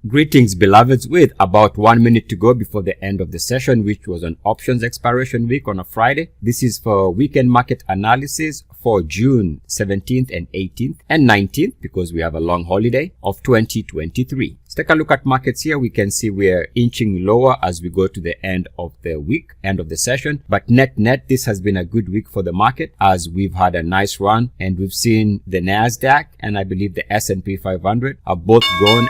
Greetings, beloveds, with about 1 minute to go before the end of the session, which was an options expiration week on a Friday. This is for weekend market analysis for June 17th and 18th and 19th, because we have a long holiday of 2023. Let's take a look at markets here. We can see we're inching lower as we go to the end of the week, end of the session. But net, this has been a good week for the market as we've had a nice run, and we've seen the NASDAQ and I believe the S&P 500 are both gone.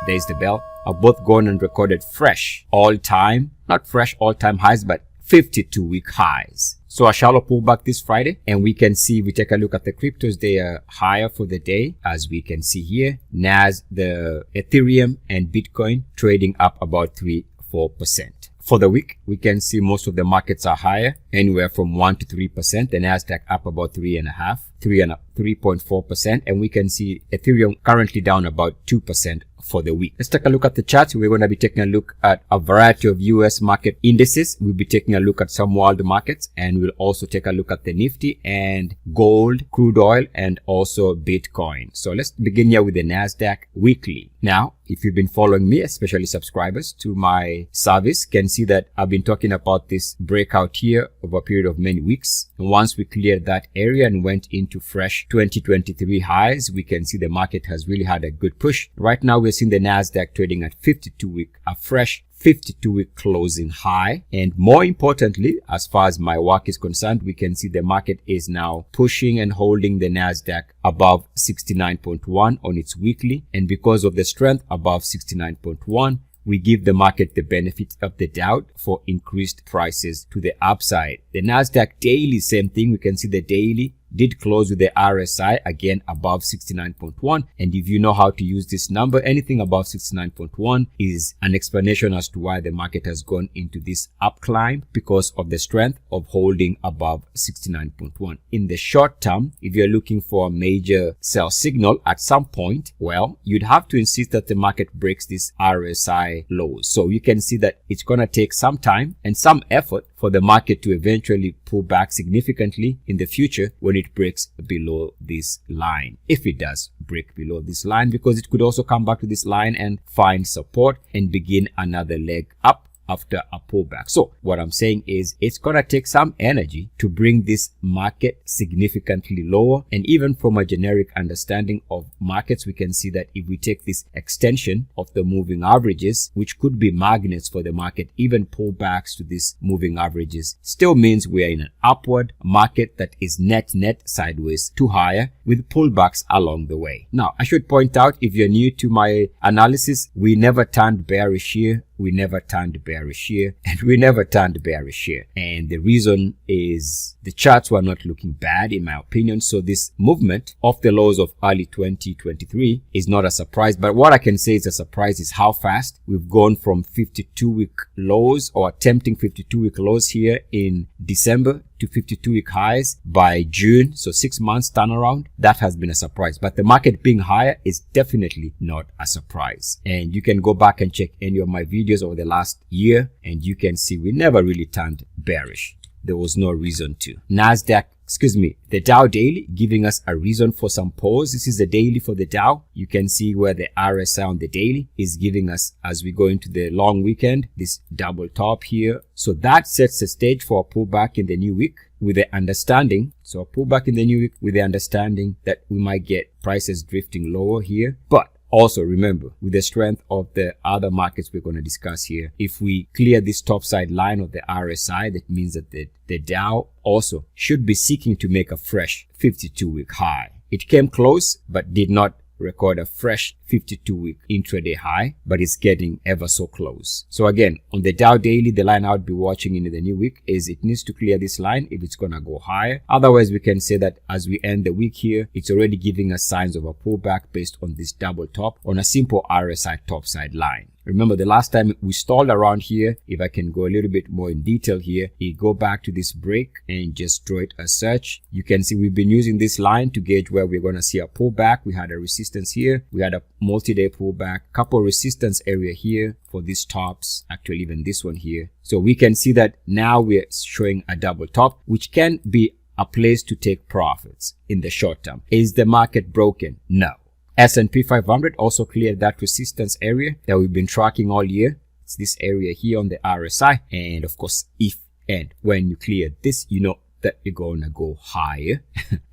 There's the bell. Are both gone and recorded fresh all-time, not fresh all-time highs, but 52-week highs. So a shallow pullback this Friday, and we can see, we take a look at the cryptos, they are higher for the day, as we can see here. the Ethereum and Bitcoin trading up about 3-4%. For the week, we can see most of the markets are higher, anywhere from 1 to 3%. The NASDAQ up about 3.4%, and we can see Ethereum currently down about 2% for the week. Let's take a look at the charts. We're going to be taking a look at a variety of US market indices. We'll be taking a look at some world markets, and we'll also take a look at the NIFTY and gold, crude oil, and also Bitcoin. So let's begin here with the NASDAQ weekly. Now, if you've been following me, especially subscribers to my service, can see that I've been talking about this breakout here over a period of many weeks. And once we cleared that area and went into fresh 2023 highs, we can see the market has really had a good push. Right now, we're seeing the NASDAQ trading at 52-week, a fresh 52-week closing high. And more importantly, as far as my work is concerned, we can see the market is now pushing and holding the NASDAQ above 69.1 on its weekly. And because of the strength above 69.1, we give the market the benefit of the doubt for increased prices to the upside. The NASDAQ daily, same thing. We can see the daily did close with the RSI again above 69.1, and if you know how to use this number, anything above 69.1 is an explanation as to why the market has gone into this up climb, because of the strength of holding above 69.1. In the short term, if you're looking for a major sell signal at some point, well, you'd have to insist that the market breaks this RSI lows. So you can see that it's going to take some time and some effort for the market to eventually pull back significantly in the future when it breaks below this line. If it does break below this line, because it could also come back to this line and find support and begin another leg up after a pullback. So what I'm saying is it's going to take some energy to bring this market significantly lower. And even from a generic understanding of markets, we can see that if we take this extension of the moving averages, which could be magnets for the market, even pullbacks to these moving averages still means we are in an upward market that is net sideways to higher, with pullbacks along the way. Now, I should point out, if you're new to my analysis, we never turned bearish here. We never turned bearish here, and we never turned bearish here. And the reason is the charts were not looking bad, in my opinion. So this movement of the lows of early 2023 is not a surprise. But what I can say is a surprise is how fast we've gone from 52-week lows, or attempting 52-week lows here in December, to 52-week highs by June. So 6 months turnaround. That has been a surprise. But the market being higher is definitely not a surprise. And you can go back and check any of my videos over the last year, and you can see we never really turned bearish. There was no reason to. The Dow daily giving us a reason for some pause. This is the daily for the Dow. You can see where the RSI on the daily is giving us, as we go into the long weekend, this double top here. So that sets the stage for a pullback in the new week, with the understanding, so a pullback in the new week with the understanding that we might get prices drifting lower here. But also remember, with the strength of the other markets we're going to discuss here, if we clear this topside line of the RSI, that means that the Dow also should be seeking to make a fresh 52-week high. It came close, but did not record a fresh 52-week intraday high, but it's getting ever so close. So again, on the Dow daily, the line I would be watching into the new week is it needs to clear this line if it's going to go higher. Otherwise, we can say that as we end the week here, it's already giving us signs of a pullback based on this double top on a simple RSI topside line. Remember, the last time we stalled around here, if I can go a little bit more in detail here, you go back to this break and just draw it a search. You can see we've been using this line to gauge where we're going to see a pullback. We had a resistance here. We had a multi-day pullback, couple resistance area here for these tops, actually even this one here. So we can see that now we're showing a double top, which can be a place to take profits in the short term. Is the market broken? No. S&P 500 also cleared that resistance area that we've been tracking all year. It's this area here on the RSI. And of course, if and when you clear this, you know that you're going to go higher.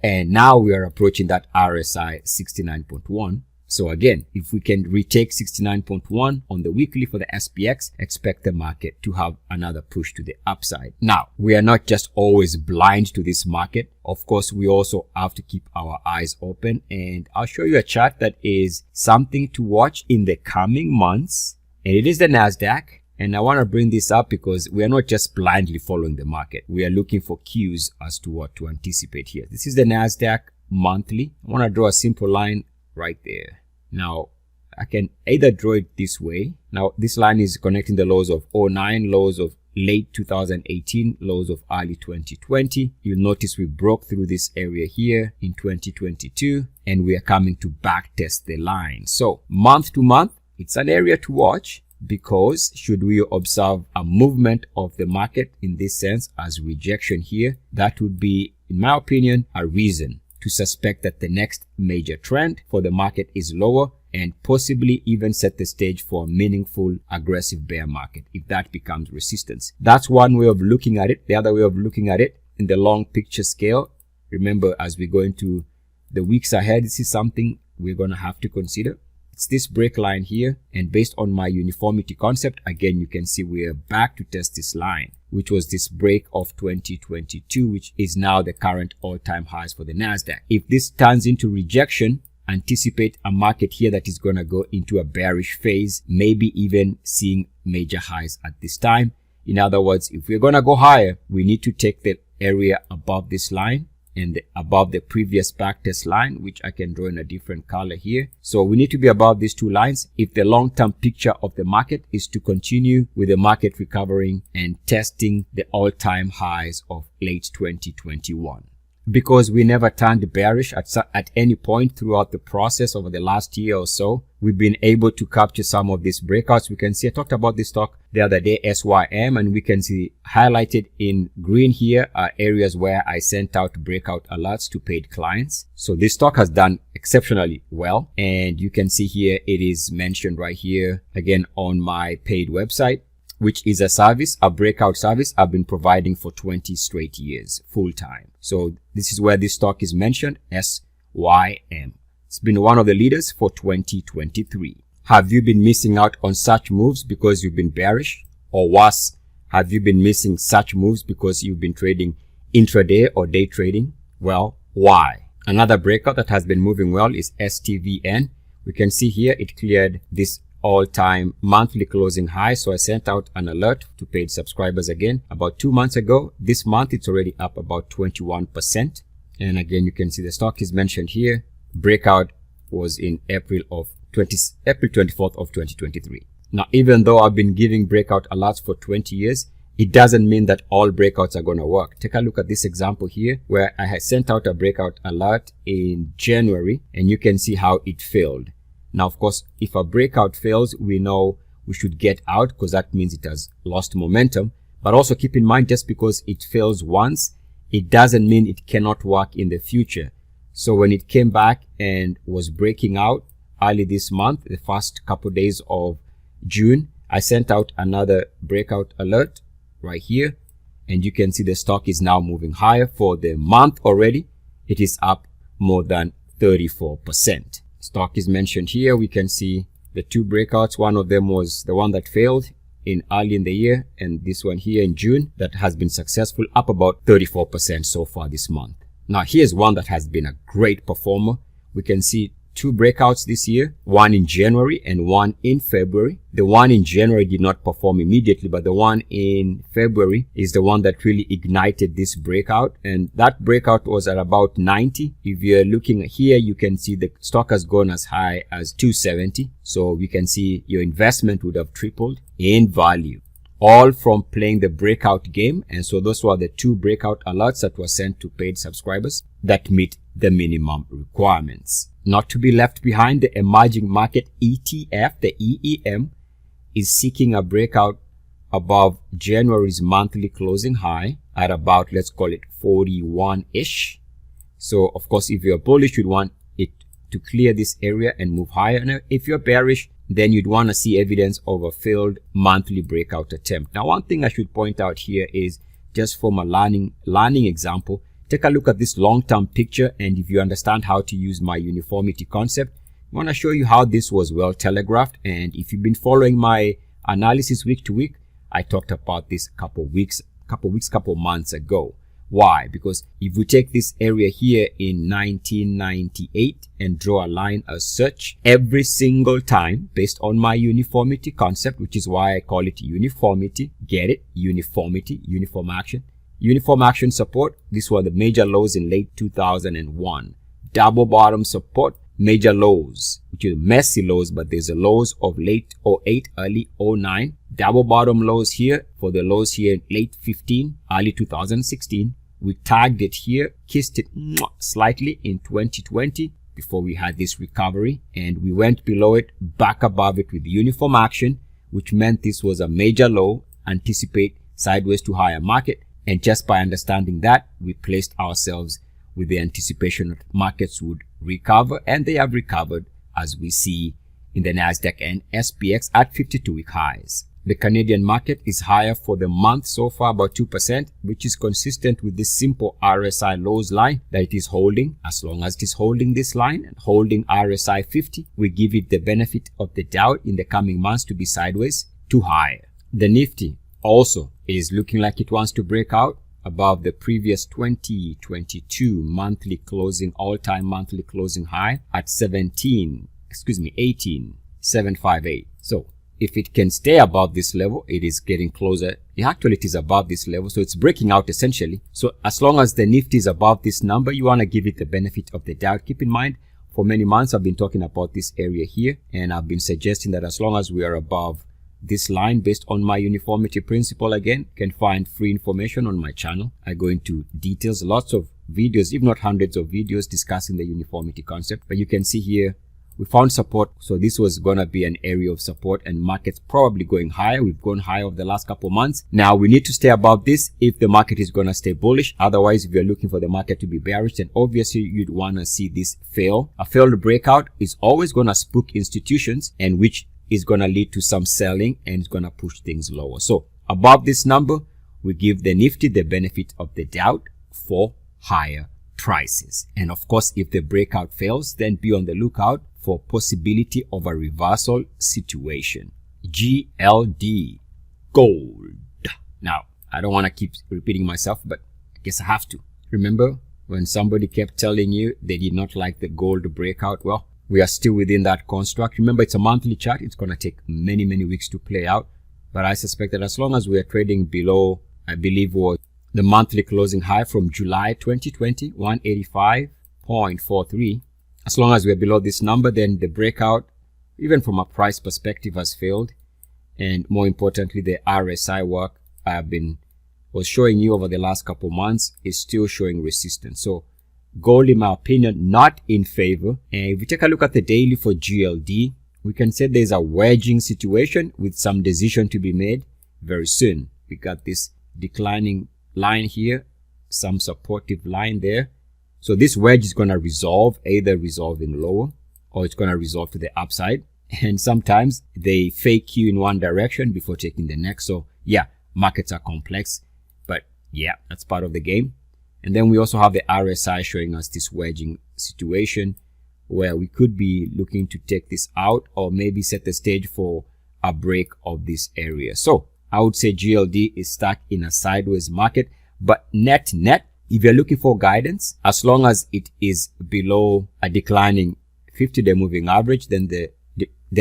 And now we are approaching that RSI 69.1. So again, if we can retake 69.1 on the weekly for the SPX, expect the market to have another push to the upside. Now, we are not just always blind to this market. Of course, we also have to keep our eyes open. And I'll show you a chart that is something to watch in the coming months. And it is the NASDAQ. And I want to bring this up because we are not just blindly following the market. We are looking for cues as to what to anticipate here. This is the NASDAQ monthly. I want to draw a simple line right there. Now, I can either draw it this way. Now, this line is connecting the lows of 09, lows of late 2018, lows of early 2020. You'll notice we broke through this area here in 2022, and we are coming to back test the line. So month to month, it's an area to watch, because should we observe a movement of the market in this sense as rejection here, that would be, in my opinion, a reason to suspect that the next major trend for the market is lower, and possibly even set the stage for a meaningful aggressive bear market if that becomes resistance. That's one way of looking at it. The other way of looking at it in the long picture scale, remember, as we go into the weeks ahead, this is something we're going to have to consider. It's this break line here, and based on my uniformity concept, again, you can see we're back to test this line, which was this break of 2022, which is now the current all-time highs for the NASDAQ. If this turns into rejection, anticipate a market here that is going to go into a bearish phase, maybe even seeing major highs at this time. In other words, if we're going to go higher, we need to take the area above this line and above the previous backtest line, which I can draw in a different color here. So we need to be above these two lines if the long-term picture of the market is to continue with the market recovering and testing the all-time highs of late 2021. Because we never turned bearish at any point throughout the process over the last year or so, we've been able to capture some of these breakouts. We can see, I talked about this stock the other day, SYM, and we can see highlighted in green here are areas where I sent out breakout alerts to paid clients. So this stock has done exceptionally well, and you can see here it is mentioned right here again on my paid website, which is a service, a breakout service I've been providing for 20 straight years, full time. So this is where this stock is mentioned, SYM. It's been one of the leaders for 2023. Have you been missing out on such moves because you've been bearish? Or worse, have you been missing such moves because you've been trading intraday or day trading? Well, why? Another breakout that has been moving well is STVN. We can see here it cleared this all-time monthly closing high. So I sent out an alert to paid subscribers again about 2 months ago. This month it's already up about 21%. And again, you can see the stock is mentioned here. Breakout was in April 24th of 2023. Now, even though I've been giving breakout alerts for 20 years, it doesn't mean that all breakouts are going to work. Take a look at this example here where I had sent out a breakout alert in January, and you can see how it failed. Now, of course, if a breakout fails, we know we should get out because that means it has lost momentum. But also keep in mind, just because it fails once, it doesn't mean it cannot work in the future. So when it came back and was breaking out early this month, the first couple days of June, I sent out another breakout alert right here. And you can see the stock is now moving higher. For the month already, it is up more than 34%. Stock is mentioned here. We can see the two breakouts. One of them was the one that failed in early in the year, and this one here in June that has been successful, up about 34% so far this month. Now here's one that has been a great performer. We can see two breakouts this year, one in January and one in February. The one in January did not perform immediately, but the one in February is the one that really ignited this breakout. And that breakout was at about 90. If you're looking here, you can see the stock has gone as high as 270. So we can see your investment would have tripled in value, all from playing the breakout game. And so those were the two breakout alerts that were sent to paid subscribers that meet the minimum requirements. Not to be left behind, the emerging market ETF, the EEM, is seeking a breakout above January's monthly closing high at about, let's call it 41-ish. So of course, if you're bullish, you'd want it to clear this area and move higher. Now, if you're bearish, then you'd want to see evidence of a failed monthly breakout attempt. Now, one thing I should point out here is, just from a learning example, take a look at this long-term picture, and if you understand how to use my uniformity concept, I want to show you how this was well telegraphed. And if you've been following my analysis week to week, I talked about this couple months ago. Why? Because if we take this area here in 1998 and draw a line as such, every single time, based on my uniformity concept, which is why I call it uniformity, get it? Uniformity, uniform action. Uniform action support, these were the major lows in late 2001. Double bottom support, major lows, which are messy lows, but there's a lows of late 08, early 09. Double bottom lows here for the lows here in late 15, early 2016. We tagged it here, kissed it slightly in 2020 before we had this recovery, and we went below it, back above it with uniform action, which meant this was a major low, anticipate sideways to higher market. And just by understanding that, we placed ourselves with the anticipation that markets would recover, and they have recovered, as we see in the NASDAQ and SPX at 52-week highs. The Canadian market is higher for the month so far, about 2%, which is consistent with this simple RSI lows line that it is holding. As long as it is holding this line and holding RSI 50, we give it the benefit of the doubt in the coming months to be sideways to higher. The NIFTY also is looking like it wants to break out above the previous 2022 monthly closing, all-time monthly closing high at 18,758. So if it can stay above this level, it is getting closer. Actually, it is above this level, so it's breaking out essentially. So as long as the NIFTY is above this number, you want to give it the benefit of the doubt. Keep in mind, for many months, I've been talking about this area here, and I've been suggesting that as long as we are above this line, based on my uniformity principle, again, you can find free information on my channel. I go into details, lots of videos, if not hundreds of videos discussing the uniformity concept. But you can see here, we found support. So this was going to be an area of support, and markets probably going higher. We've gone higher over the last couple of months. Now we need to stay above this if the market is going to stay bullish. Otherwise, if you're looking for the market to be bearish, then obviously you'd want to see this fail. A failed breakout is always going to spook institutions, and which is going to lead to some selling, and it's going to push things lower. So above this number, we give the NIFTY the benefit of the doubt for higher prices. And of course, if the breakout fails, then be on the lookout for possibility of a reversal situation. GLD, gold. Now, I don't want to keep repeating myself, but I guess I have to. Remember when somebody kept telling you they did not like the gold breakout? Well, we are still within that construct. Remember, it's a monthly chart. It's going to take many weeks to play out. But I suspect that as long as we are trading below, I believe, was the monthly closing high from July 2020, 185.43. As long as we're below this number, then the breakout, even from a price perspective, has failed. And more importantly, the RSI work was showing you over the last couple months is still showing resistance. So gold, in my opinion, not in favor. And if we take a look at the daily for GLD, we can say there's a wedging situation with some decision to be made very soon. We got this declining line here, some supportive line there. So this wedge is going to resolve, either resolving lower or it's going to resolve to the upside. And sometimes they fake you in one direction before taking the next. So yeah, markets are complex, but yeah, that's part of the game. And then we also have the RSI showing us this wedging situation where we could be looking to take this out or maybe set the stage for a break of this area. So I would say GLD is stuck in a sideways market, but net, if you're looking for guidance, as long as it is below a declining 50-day moving average, then the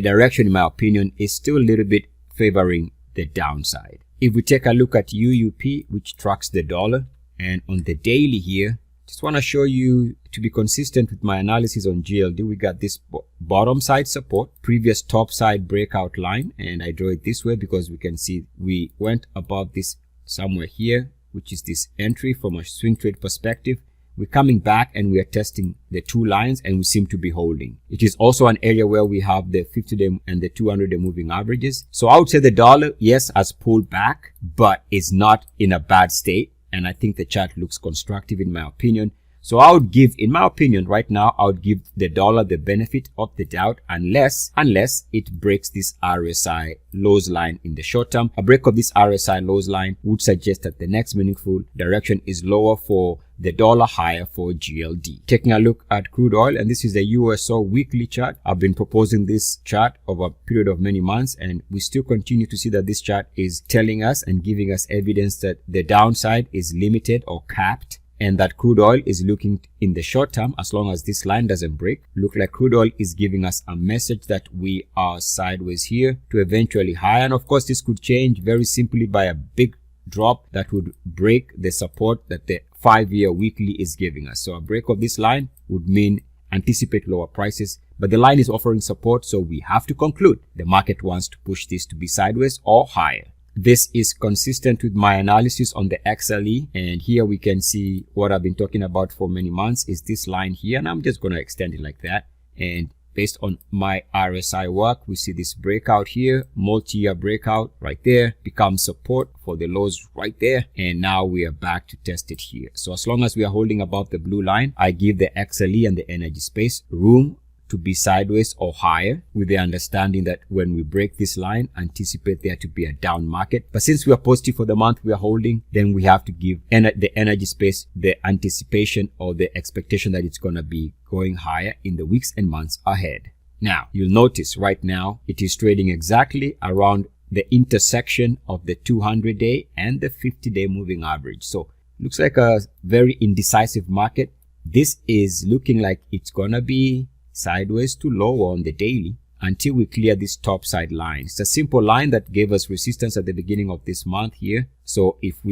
direction, in my opinion, is still a little bit favoring the downside. If we take a look at UUP, which tracks the dollar, and on the daily here, just want to show you, to be consistent with my analysis on GLD, we got this bottom side support, previous top side breakout line, and I draw it this way because we can see we went above this somewhere here, which is this entry from a swing trade perspective. We're coming back and we are testing the two lines, and we seem to be holding. It is also an area where we have the 50-day and the 200-day moving averages. So I would say the dollar, yes, has pulled back, but is not in a bad state. And I think the chart looks constructive in my opinion. So I would give, in my opinion right now, I would give the dollar the benefit of the doubt unless it breaks this RSI lows line in the short term. A break of this RSI lows line would suggest that the next meaningful direction is lower for the dollar, higher for GLD. Taking a look at crude oil, and this is the USO weekly chart. I've been proposing this chart over a period of many months, and we still continue to see that this chart is telling us and giving us evidence that the downside is limited or capped, and that crude oil is looking in the short term, as long as this line doesn't break, look like crude oil is giving us a message that we are sideways here to eventually higher. And of course, this could change very simply by a big drop that would break the support that the 5-year weekly is giving us. So a break of this line would mean anticipate lower prices, but the line is offering support, so we have to conclude the market wants to push this to be sideways or higher. This is consistent with my analysis on the XLE, and here we can see what I've been talking about for many months is this line here, and I'm just going to extend it like that. And based on my RSI work, we see this breakout here, multi-year breakout right there, becomes support for the lows right there, and now we are back to test it here. So as long as we are holding above the blue line, I give the XLE and the energy space room to be sideways or higher, with the understanding that when we break this line, anticipate there to be a down market. But since we are positive for the month we are holding, then we have to give the energy space the anticipation or the expectation that it's going to be going higher in the weeks and months ahead. Now, you'll notice right now it is trading exactly around the intersection of the 200-day and the 50-day moving average. So looks like a very indecisive market. This is looking like it's going to be sideways to lower on the daily until we clear this top side line. It's a simple line that gave us resistance at the beginning of this month here. So if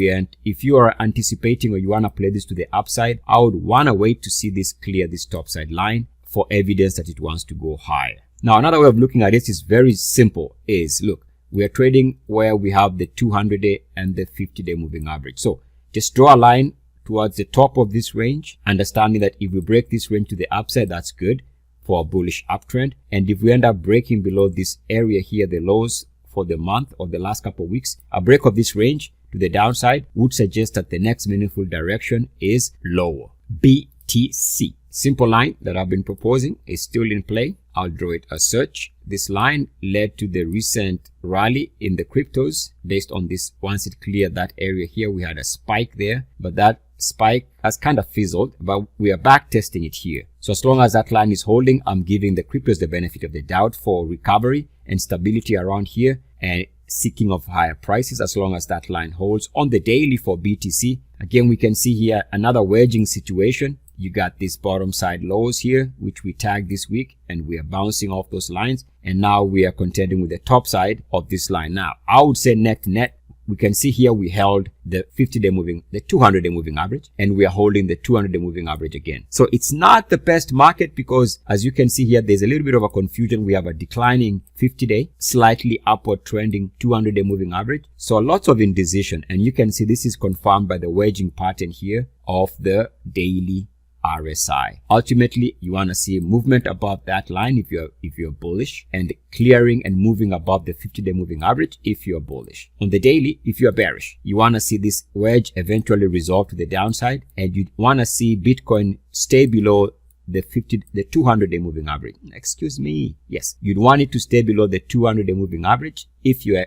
you are anticipating or you want to play this to the upside, I would want to wait to see this clear this top side line for evidence that it wants to go higher. Now, another way of looking at this is very simple. Is look, we are trading where we have the 200-day and the 50-day moving average. So just draw a line towards the top of this range, understanding that if we break this range to the upside, that's good for a bullish uptrend. And if we end up breaking below this area here, the lows for the month or the last couple of weeks, a break of this range to the downside would suggest that the next meaningful direction is lower. BTC, simple line that I've been proposing, is still in play. I'll draw it as such. This line led to the recent rally in the cryptos based on this. Once it cleared that area here, we had a spike there, but that spike has kind of fizzled, but we are back testing it here. So as long as that line is holding, I'm giving the cryptos the benefit of the doubt for recovery and stability around here and seeking of higher prices as long as that line holds. On the daily for BTC, again, we can see here another wedging situation. You got these bottom side lows here, which we tagged this week, and we are bouncing off those lines. And now we are contending with the top side of this line. Now, I would say net to net, we can see here we held the 50-day moving, the 200-day moving average, and we are holding the 200-day moving average again. So it's not the best market because, as you can see here, there's a little bit of a confusion. We have a declining 50-day, slightly upward trending 200-day moving average. So lots of indecision, and you can see this is confirmed by the wedging pattern here of the daily RSI. Ultimately, you want to see movement above that line if you're bullish, and clearing and moving above the 50-day moving average if you're bullish. On the daily, if you're bearish, you want to see this wedge eventually resolve to the downside, and you want to see Bitcoin stay below the 200-day moving average. Excuse me. Yes, you'd want it to stay below the 200-day moving average if you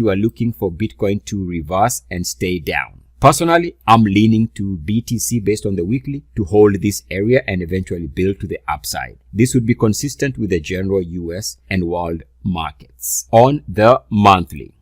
are looking for Bitcoin to reverse and stay down. Personally, I'm leaning to BTC based on the weekly to hold this area and eventually build to the upside. This would be consistent with the general US and world markets. On the monthly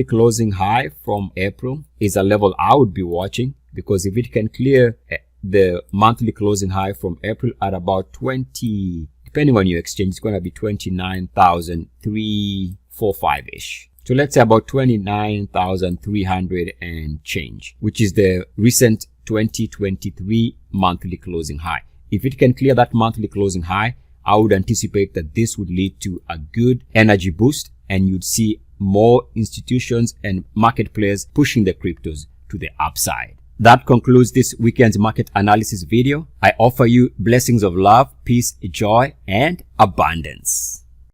closing high from April is a level I would be watching, because if it can clear the monthly closing high from April at about 20, depending on your exchange, it's going to be 29,345-ish. So let's say about 29,300 and change, which is the recent 2023 monthly closing high. If it can clear that monthly closing high, I would anticipate that this would lead to a good energy boost, and you'd see more institutions and market players pushing the cryptos to the upside. That concludes this weekend's market analysis video. I offer you blessings of love, peace, joy, and abundance.